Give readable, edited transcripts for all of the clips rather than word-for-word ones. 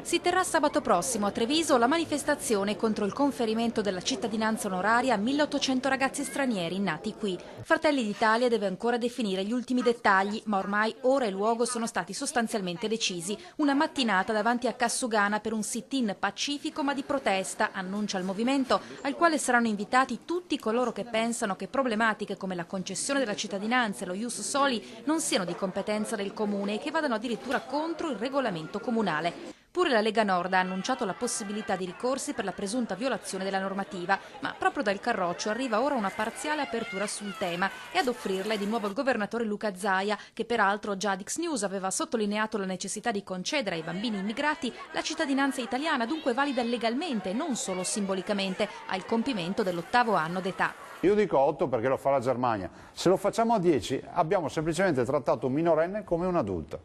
Si terrà sabato prossimo a Treviso la manifestazione contro il conferimento della cittadinanza onoraria a 1800 ragazzi stranieri nati qui. Fratelli d'Italia deve ancora definire gli ultimi dettagli, ma ormai ora e luogo sono stati sostanzialmente decisi. Una mattinata davanti a Cassugana per un sit-in pacifico ma di protesta, annuncia il movimento, al quale saranno invitati tutti coloro che pensano che problematiche come la concessione della cittadinanza e lo ius soli non siano di competenza del comune e che vadano addirittura contro il regolamento comunale. Pure la Lega Nord ha annunciato la possibilità di ricorsi per la presunta violazione della normativa, ma proprio dal Carroccio arriva ora una parziale apertura sul tema e ad offrirla è di nuovo il governatore Luca Zaia, che peraltro già ad X-News aveva sottolineato la necessità di concedere ai bambini immigrati la cittadinanza italiana, dunque valida legalmente e non solo simbolicamente, al compimento dell'8° anno d'età. Io dico 8 perché lo fa la Germania. Se lo facciamo a 10 abbiamo semplicemente trattato un minorenne come un adulto.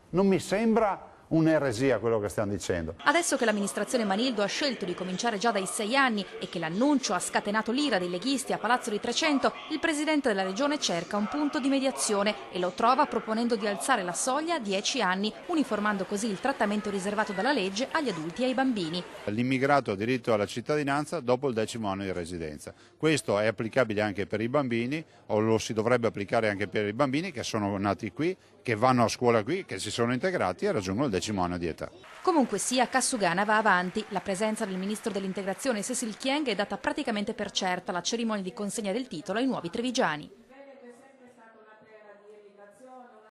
Non mi sembra un'eresia quello che stiamo dicendo. Adesso che l'amministrazione Manildo ha scelto di cominciare già dai 6 anni e che l'annuncio ha scatenato l'ira dei leghisti a Palazzo di Trecento, il presidente della regione cerca un punto di mediazione e lo trova proponendo di alzare la soglia a 10 anni, uniformando così il trattamento riservato dalla legge agli adulti e ai bambini. L'immigrato ha diritto alla cittadinanza dopo il 10° anno di residenza. Questo è applicabile anche per i bambini, o lo si dovrebbe applicare anche per i bambini che sono nati qui, che vanno a scuola qui, che si sono integrati e raggiungono il 10° anno di età. Comunque sia, Cassugana va avanti. La presenza del ministro dell'integrazione Cécile Kyenge è data praticamente per certa, la cerimonia di consegna del titolo ai nuovi trevigiani.